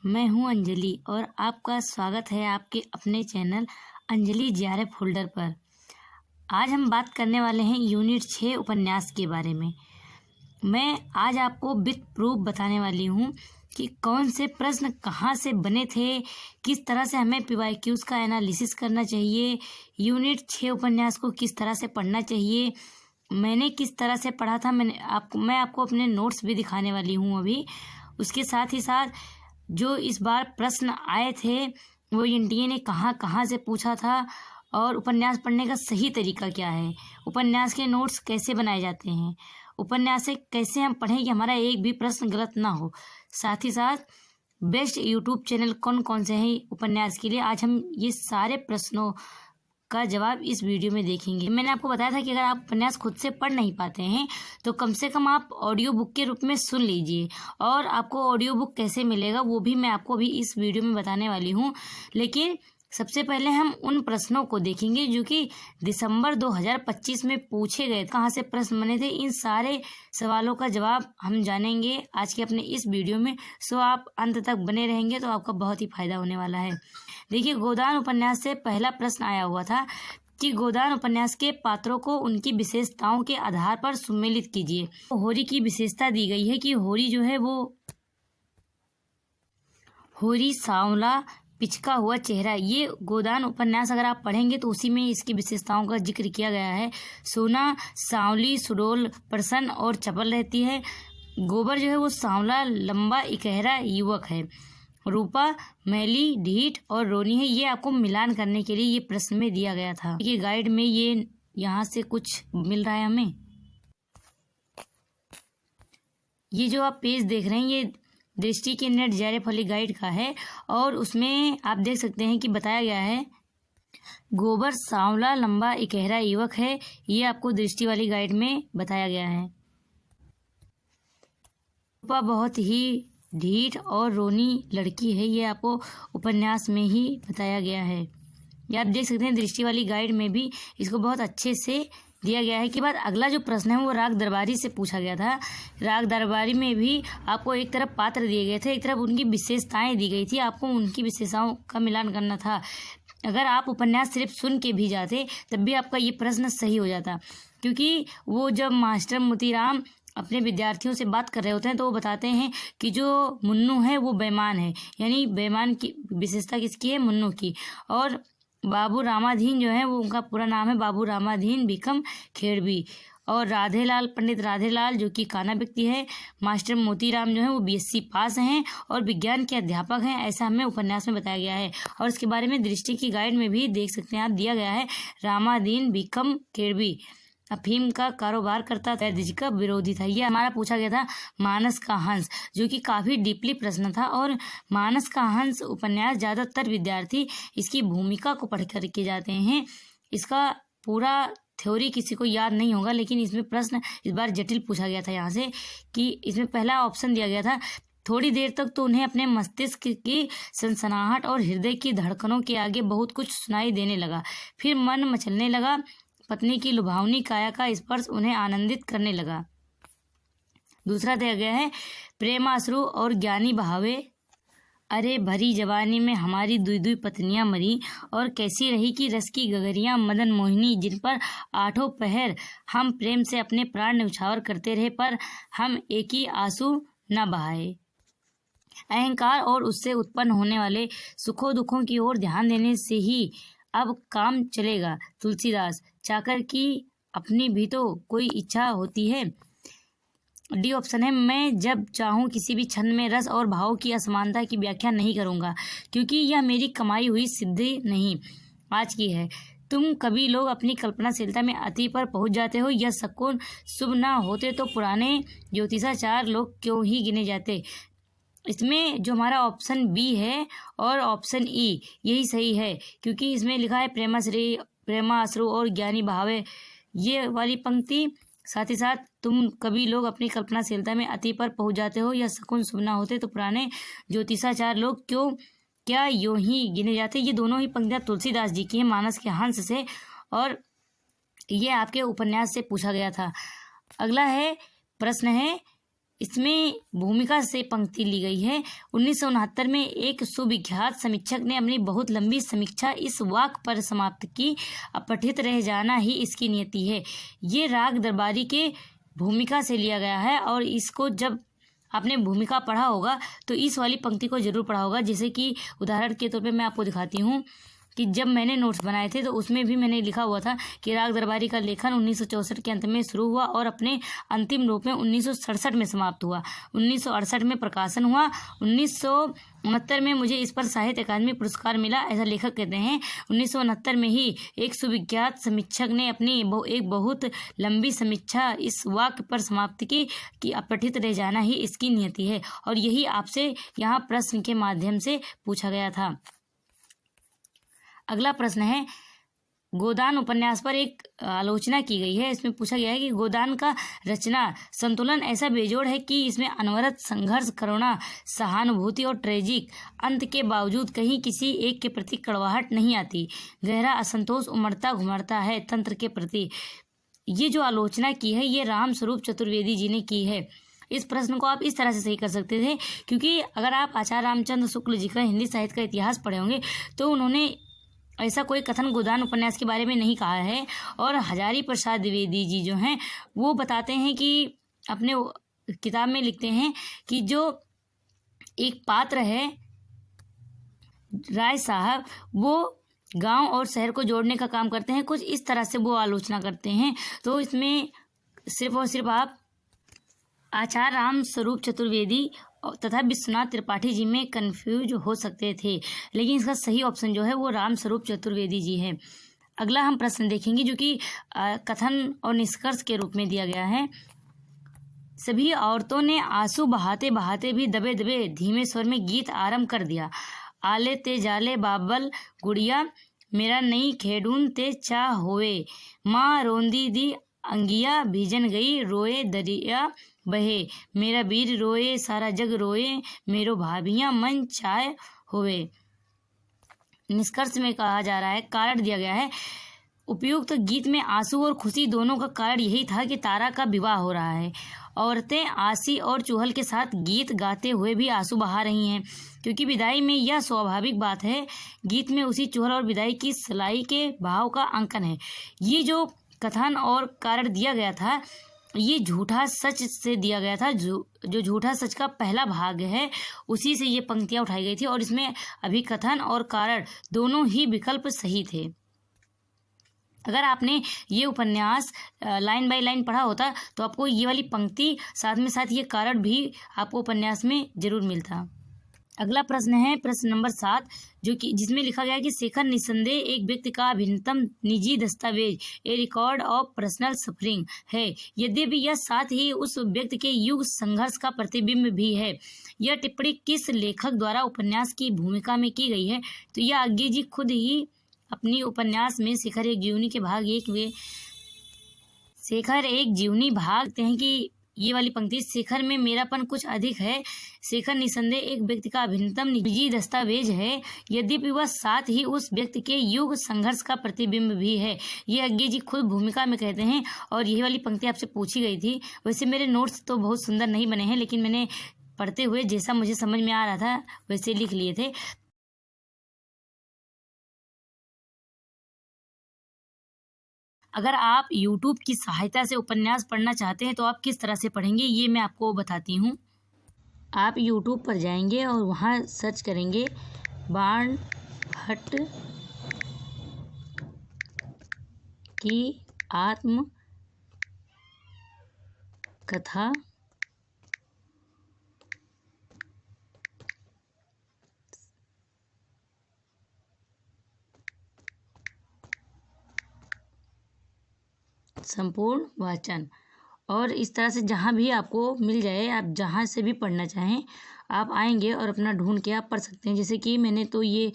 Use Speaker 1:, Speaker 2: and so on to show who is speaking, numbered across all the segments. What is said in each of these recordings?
Speaker 1: मैं हूं अंजलि और आपका स्वागत है आपके अपने चैनल अंजलि जीआरएफ होल्डर पर। आज हम बात करने वाले हैं यूनिट 6 उपन्यास के बारे में। मैं आज आपको विथ प्रूफ बताने वाली हूं कि कौन से प्रश्न कहां से बने थे, किस तरह से हमें पीवाईक्यूज का एनालिसिस करना चाहिए, यूनिट 6 उपन्यास को किस तरह से पढ़ना चाहिए, मैंने किस तरह से पढ़ा था। मैं आपको अपने नोट्स भी दिखाने वाली हूँ अभी। उसके साथ ही साथ जो इस बार प्रश्न आए थे वो एनटीए ने कहाँ कहाँ से पूछा था और उपन्यास पढ़ने का सही तरीका क्या है, उपन्यास के नोट्स कैसे बनाए जाते हैं, उपन्यास से कैसे हम पढ़ें कि हमारा एक भी प्रश्न गलत ना हो। साथ ही साथ बेस्ट यूट्यूब चैनल कौन कौन से हैं उपन्यास के लिए, आज हम ये सारे प्रश्नों का जवाब इस वीडियो में देखेंगे। मैंने आपको बताया था कि अगर आप उपन्यास खुद से पढ़ नहीं पाते हैं तो कम से कम आप ऑडियो बुक के रूप में सुन लीजिए, और आपको ऑडियो बुक कैसे मिलेगा वो भी मैं आपको अभी इस वीडियो में बताने वाली हूँ। लेकिन सबसे पहले हम उन प्रश्नों को देखेंगे जो कि दिसंबर 2025 में पूछे गए, कहाँ से प्रश्न बने थे। इन सारे सवालों का जवाब हम जानेंगे आज के अपने इस वीडियो में। सो आप अंत तक बने रहेंगे तो आपका बहुत ही फायदा होने वाला है। देखिए, गोदान उपन्यास से पहला प्रश्न आया हुआ था कि गोदान उपन्यास के पात्रों को उनकी विशेषताओं के आधार पर सुमेलित कीजिए। होरी की विशेषता दी गई है कि होरी जो है वो होरी सांवला पिचका हुआ चेहरा। ये गोदान उपन्यास अगर आप पढ़ेंगे तो उसी में इसकी विशेषताओं का जिक्र किया गया है। सोना सांवली सुडौल प्रसन्न और चपल रहती है। गोबर जो है वो सांवला लंबा इकहरा युवक है। रूपा मैली ढीठ और रोनी है। ये आपको मिलान करने के लिए ये प्रश्न में दिया गया था। ये गाइड में ये यहाँ से कुछ मिल रहा है हमें। ये जो आप पेज देख रहे हैं ये दृष्टि के नेट जीआरएफ वाली गाइड का है, और उसमें आप देख सकते हैं कि बताया गया है गोबर सांवला लंबा इकहरा युवक है। ये आपको दृष्टि वाली गाइड में बताया गया है। रूपा बहुत ही ढीठ और रोनी लड़की है। ये आपको उपन्यास में ही बताया गया है। ये आप देख सकते हैं दृष्टि वाली गाइड में भी इसको बहुत अच्छे से दिया गया है। के बाद अगला जो प्रश्न है वो राग दरबारी से पूछा गया था। राग दरबारी में भी आपको एक तरफ पात्र दिए गए थे, एक तरफ उनकी विशेषताएं दी गई थी। आपको उनकी विशेषताओं का मिलान करना था। अगर आप उपन्यास सिर्फ सुन के भी जाते तब भी आपका ये प्रश्न सही हो जाता, क्योंकि वो जब मास्टर मोतीराम अपने विद्यार्थियों से बात कर रहे होते हैं तो वो बताते हैं कि जो मुन्नू है वो बेईमान है, यानी बेईमान की विशेषता किसकी है? मुन्नू की। और बाबू रामाधीन जो है वो उनका पूरा नाम है बाबू रामाधीन भिकम खेड़वी। और राधेलाल पंडित राधेलाल जो कि काना व्यक्ति है। मास्टर मोतीराम जो है वो बीएससी पास हैं और विज्ञान के अध्यापक हैं, ऐसा हमें उपन्यास में बताया गया है। और इसके बारे में दृष्टि की गाइड में भी देख सकते हैं आप, दिया गया है रामाधीन भिकम खेड़वी अफीम का कारोबार करता था, जी का विरोधी था। ये हमारा पूछा गया था मानस का हंस, जो कि काफी डीपली प्रश्न था। और मानस का हंस उपन्यास ज्यादातर विद्यार्थी इसकी भूमिका को पढ़ करके जाते हैं। इसका पूरा थ्योरी किसी को याद नहीं होगा, लेकिन इसमें प्रश्न इस बार जटिल पूछा गया था यहाँ से कि इसमें पहला ऑप्शन दिया गया था, थोड़ी देर तक तो उन्हें अपने मस्तिष्क की सनसनाहट और हृदय की धड़कनों के आगे बहुत कुछ सुनाई देने लगा, फिर मन मचलने लगा, पत्नी की लुभावनी काया का स्पर्श उन्हें आनंदित करने लगा। दूसरा दिया गया है प्रेमाश्रु और ज्ञानी बहावे। अरे भरी जवानी में हमारी दुई दुई पत्नियां मरी, और कैसी रही कि रस की गगरियां मदन मोहिनी, जिन पर आठों पहर हम प्रेम से अपने प्राण न्यौछावर करते रहे, पर हम एक ही आंसू न बहाए। अहंकार और उससे उत्पन्न होने वाले सुखों दुखों की ओर ध्यान देने से ही अब काम चलेगा। तुलसीदास। चाकर की अपनी भी तो कोई इच्छा होती है। डी ऑप्शन है, मैं जब चाहूँ किसी भी छंद में रस और भाव की असमानता की व्याख्या नहीं करूँगा, क्योंकि यह मेरी कमाई हुई सिद्धि नहीं आज की है। तुम कभी लोग अपनी कल्पनाशीलता में अति पर पहुँच जाते हो। यह शकुन शुभ न होते तो पुराने ज्योतिषाचार लोग क्यों ही गिने जाते। इसमें जो हमारा ऑप्शन बी है और ऑप्शन ई यही सही है, क्योंकि इसमें लिखा है प्रेमाश्रु और ज्ञानी भावे, ये वाली पंक्ति। साथ ही साथ तुम कभी लोग अपनी कल्पनाशीलता में अति पर पहुंच जाते हो, या शकुन शुभ ना होते तो पुराने ज्योतिषाचार लोग क्यों क्या यूं ही गिने जाते। ये दोनों ही पंक्तियां तुलसीदास जी की है मानस के हंस से, और ये आपके उपन्यास से पूछा गया था। अगला है प्रश्न है इसमें भूमिका से पंक्ति ली गई है। 1969 में एक सुविख्यात समीक्षक ने अपनी बहुत लंबी समीक्षा इस वाक्य पर समाप्त की, अपठित रह जाना ही इसकी नियति है। ये राग दरबारी के भूमिका से लिया गया है और इसको जब आपने भूमिका पढ़ा होगा तो इस वाली पंक्ति को जरूर पढ़ा होगा। जैसे कि उदाहरण के तौर पे मैं आपको दिखाती हूँ कि जब मैंने नोट्स बनाए थे तो उसमें भी मैंने लिखा हुआ था कि राग दरबारी का लेखन 1964 के अंत में शुरू हुआ और अपने अंतिम रूप में 1967 में समाप्त हुआ। 1968 में प्रकाशन हुआ। 1969 में मुझे इस पर साहित्य अकादमी पुरस्कार मिला, ऐसा लेखक कहते हैं। 1969 में ही एक सुविख्यात समीक्षक ने अपनी एक बहुत लंबी समीक्षा इस वाक्य पर समाप्त की कि अपठित रह जाना ही इसकी नियति है। और यही आपसे यहाँ प्रश्न के माध्यम से पूछा गया था। अगला प्रश्न है, गोदान उपन्यास पर एक आलोचना की गई है। इसमें पूछा गया है कि गोदान का रचना संतुलन ऐसा बेजोड़ है कि इसमें अनवरत संघर्ष, करुणा, सहानुभूति और ट्रेजिक अंत के बावजूद कहीं किसी एक के प्रति कड़वाहट नहीं आती। गहरा असंतोष उमड़ता घुमड़ता है तंत्र के प्रति। ये जो आलोचना की है ये राम स्वरूप चतुर्वेदी जी ने की है। इस प्रश्न को आप इस तरह से सही कर सकते थे, क्योंकि अगर आप आचार्य रामचंद्र शुक्ल जी का हिंदी साहित्य का इतिहास पढ़े होंगे तो उन्होंने ऐसा कोई कथन गोदान उपन्यास के बारे में नहीं कहा है। और हजारी प्रसाद द्विवेदी जी जो हैं वो बताते हैं कि अपने किताब में लिखते हैं कि जो एक पात्र है राय साहब, वो गांव और शहर को जोड़ने का काम करते हैं। कुछ इस तरह से वो आलोचना करते हैं। तो इसमें सिर्फ और सिर्फ आप आचार्य राम स्वरूप चतुर्वेदी तथा विश्वनाथ त्रिपाठी जी में कंफ्यूज हो सकते थे, लेकिन इसका सही ऑप्शन जो है वो राम स्वरूप चतुर्वेदी जी है। अगला हम प्रश्न देखेंगे जो कि कथन और निष्कर्ष के रूप में दिया गया है। सभी औरतों ने आंसू बहाते बहाते भी दबे दबे धीमे स्वर में गीत आरंभ कर दिया। आले ते जाले बाबल गुड़िया, मेरा नई खेडून ते चा होए, माँ रोंदी दी अंगिया भीजन गई, रोए दरिया बहे, मेरा वीर रोए सारा जग रोए, मेरो भाभियां मन चाय होवे। निष्कर्ष में कहा जा रहा है, कारण दिया गया है, उपयुक्त गीत में आंसू और खुशी दोनों का कारण यही था कि तारा का विवाह हो रहा है। औरतें आसी और चूहल के साथ गीत गाते हुए भी आंसू बहा रही हैं, क्योंकि विदाई में यह स्वाभाविक बात है। गीत में उसी चूहल और विदाई की सलाई के भाव का अंकन है। ये जो कथन और कारण दिया गया था ये झूठा सच से दिया गया था। जो झूठा सच का पहला भाग है उसी से ये पंक्तियां उठाई गई थी और इसमें अभिकथन और कारण दोनों ही विकल्प सही थे। अगर आपने ये उपन्यास लाइन बाय लाइन पढ़ा होता तो आपको ये वाली पंक्ति साथ में साथ ये कारण भी आपको उपन्यास में जरूर मिलता। अगला प्रश्न है प्रश्न नंबर 7, जो कि जिसमें लिखा गया है कि शेखर निस्संदेह एक व्यक्ति का अभिन्नतम निजी दस्तावेज, ए रिकॉर्ड ऑफ पर्सनल सफरिंग है, यद्यपि यह साथ ही उस व्यक्ति के युग संघर्ष का प्रतिबिंब भी है। यह टिप्पणी किस लेखक द्वारा उपन्यास की भूमिका में की गई है? तो यह आज्ञे जी खुद ही अपनी उपन्यास में शेखर एक जीवनी के भाग शेखर एक जीवनी भाग हैं कि ये वाली पंक्ति, शेखर में मेरापन कुछ अधिक है। शेखर निस्संदेह एक व्यक्ति का अभिन्नतम निजी दस्तावेज है, यद्यपि वह साथ ही उस व्यक्ति के युग संघर्ष का प्रतिबिंब भी है। ये आज्ञे जी खुद भूमिका में कहते हैं और यही वाली पंक्ति आपसे पूछी गई थी। वैसे मेरे नोट्स तो बहुत सुंदर नहीं बने हैं, लेकिन मैंने पढ़ते हुए जैसा मुझे समझ में आ रहा था वैसे लिख लिए थे। अगर आप YouTube की सहायता से उपन्यास पढ़ना चाहते हैं तो आप किस तरह से पढ़ेंगे ये मैं आपको बताती हूँ। आप YouTube पर जाएंगे और वहाँ सर्च करेंगे बाणभट्ट की आत्मकथा संपूर्ण वाचन, और इस तरह से जहाँ भी आपको मिल जाए, आप जहाँ से भी पढ़ना चाहें आप आएंगे और अपना ढूंढ के आप पढ़ सकते हैं। जैसे कि मैंने तो ये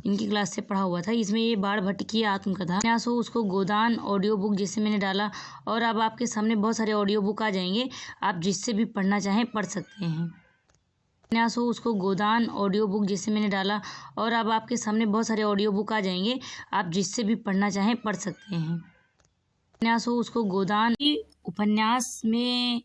Speaker 1: इनकी क्लास से पढ़ा हुआ था। इसमें ये बाणभट्ट की आत्मकथा उपन्यास हो, उसको गोदान ऑडियो बुक जैसे मैंने डाला, और अब आपके सामने बहुत सारे ऑडियो बुक आ जाएंगे, आप जिससे भी पढ़ना चाहें पढ़ सकते हैं। उपन्यास हो, उसको गोदान ऑडियो बुक जैसे मैंने डाला, और अब आपके सामने बहुत सारे ऑडियो बुक आ जाएंगे, आप जिससे भी पढ़ना चाहें पढ़ सकते हैं। उपन्यास हो, उसको गोदान उपन्यास में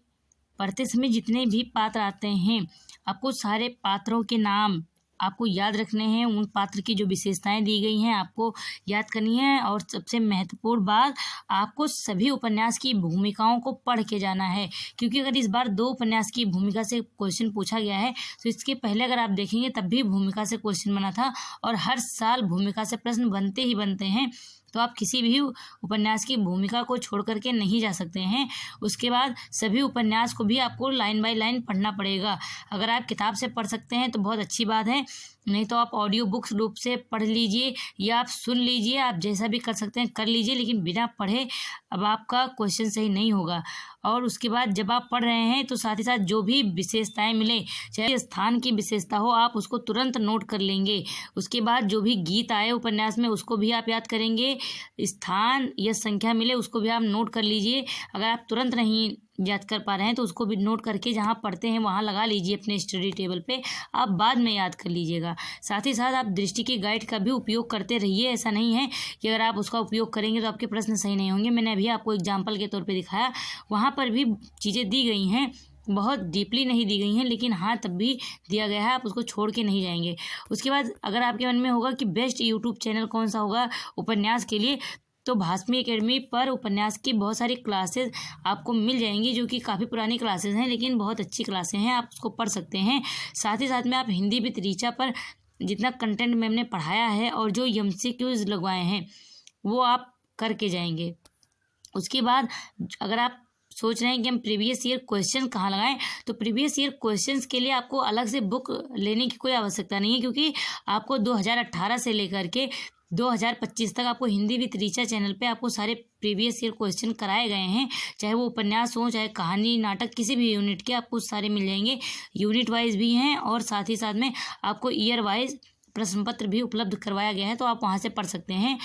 Speaker 1: पढ़ते समय जितने भी पात्र आते हैं, आपको सारे पात्रों के नाम आपको याद रखने हैं। उन पात्र की जो विशेषताएं दी गई हैं आपको याद करनी है। और सबसे महत्वपूर्ण बात, आपको सभी उपन्यास की भूमिकाओं को पढ़ के जाना है, क्योंकि अगर इस बार 2 उपन्यास की भूमिका से क्वेश्चन पूछा गया है तो इसके पहले अगर आप देखेंगे तब भी भूमिका से क्वेश्चन बना था, और हर साल भूमिका से प्रश्न बनते ही बनते हैं। तो आप किसी भी उपन्यास की भूमिका को छोड़ करके नहीं जा सकते हैं। उसके बाद सभी उपन्यास को भी आपको लाइन बाय लाइन पढ़ना पड़ेगा। अगर आप किताब से पढ़ सकते हैं तो बहुत अच्छी बात है, नहीं तो आप ऑडियो बुक्स रूप से पढ़ लीजिए या आप सुन लीजिए, आप जैसा भी कर सकते हैं कर लीजिए, लेकिन बिना पढ़े अब आपका क्वेश्चन सही नहीं होगा। और उसके बाद जब आप पढ़ रहे हैं तो साथ ही साथ जो भी विशेषताएं मिले, चाहे स्थान की विशेषता हो, आप उसको तुरंत नोट कर लेंगे। उसके बाद जो भी गीत आए उपन्यास में उसको भी आप याद करेंगे, स्थान या संख्या मिले उसको भी आप नोट कर लीजिए। अगर आप तुरंत नहीं याद कर पा रहे हैं तो उसको भी नोट करके जहाँ पढ़ते हैं वहाँ लगा लीजिए अपने स्टडी टेबल पे, आप बाद में याद कर लीजिएगा। साथ ही साथ आप दृष्टि की गाइड का भी उपयोग करते रहिए। ऐसा नहीं है कि अगर आप उसका उपयोग करेंगे तो आपके प्रश्न सही नहीं होंगे। मैंने अभी आपको एग्जाम्पल के तौर पे दिखाया, वहाँ पर भी चीज़ें दी गई हैं, बहुत डीपली नहीं दी गई हैं, लेकिन हाँ तब भी दिया गया है, आप उसको छोड़ के नहीं जाएंगे। उसके बाद अगर आपके मन में होगा कि बेस्ट यूट्यूब चैनल कौन सा होगा उपन्यास के लिए, तो भासमी एकेडमी पर उपन्यास की बहुत सारी क्लासेस आपको मिल जाएंगी, जो कि काफ़ी पुरानी क्लासेस हैं लेकिन बहुत अच्छी क्लासें हैं, आप उसको पढ़ सकते हैं। साथ ही साथ में आप हिंदी विद ऋचा पर जितना कंटेंट मैम ने पढ़ाया है और जो MCQs लगवाए हैं वो आप करके जाएंगे। उसके बाद अगर आप सोच रहे हैं कि हम प्रीवियस ईयर क्वेश्चन कहाँ लगाएं, तो प्रीवियस ईयर क्वेश्चंस के लिए आपको अलग से बुक लेने की कोई आवश्यकता नहीं है, क्योंकि आपको 2018 से लेकर के 2025 तक आपको हिंदी विद ऋचा चैनल पे आपको सारे प्रीवियस ईयर क्वेश्चन कराए गए हैं, चाहे वो उपन्यास हो, चाहे कहानी, नाटक, किसी भी यूनिट के आपको सारे मिल जाएंगे। यूनिट वाइज भी हैं और साथ ही साथ में आपको ईयर वाइज प्रश्न पत्र भी उपलब्ध करवाया गया है, तो आप वहाँ से पढ़ सकते हैं।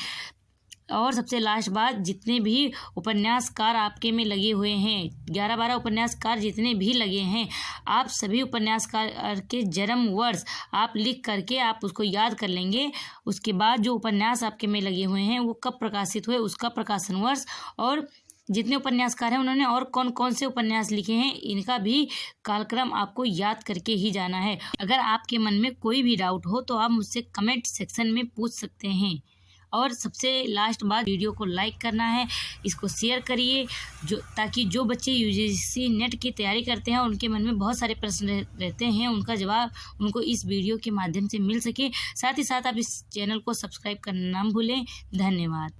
Speaker 1: और सबसे लास्ट बात, जितने भी उपन्यासकार आपके में लगे हुए हैं, 11-12 उपन्यासकार जितने भी लगे हैं, आप सभी उपन्यासकार के जन्म वर्ष आप लिख करके आप उसको याद कर लेंगे। उसके बाद जो उपन्यास आपके में लगे हुए हैं वो कब प्रकाशित हुए, उसका प्रकाशन वर्ष, और जितने उपन्यासकार हैं उन्होंने और कौन कौन से उपन्यास लिखे हैं, इनका भी कालक्रम आपको याद करके ही जाना है। अगर आपके मन में कोई भी डाउट हो तो आप मुझसे कमेंट सेक्शन में पूछ सकते हैं। और सबसे लास्ट बात, वीडियो को लाइक करना है, इसको शेयर करिए, ताकि जो बच्चे UGC नेट की तैयारी करते हैं उनके मन में बहुत सारे प्रश्न रहते हैं, उनका जवाब उनको इस वीडियो के माध्यम से मिल सके। साथ ही साथ आप इस चैनल को सब्सक्राइब करना ना भूलें। धन्यवाद।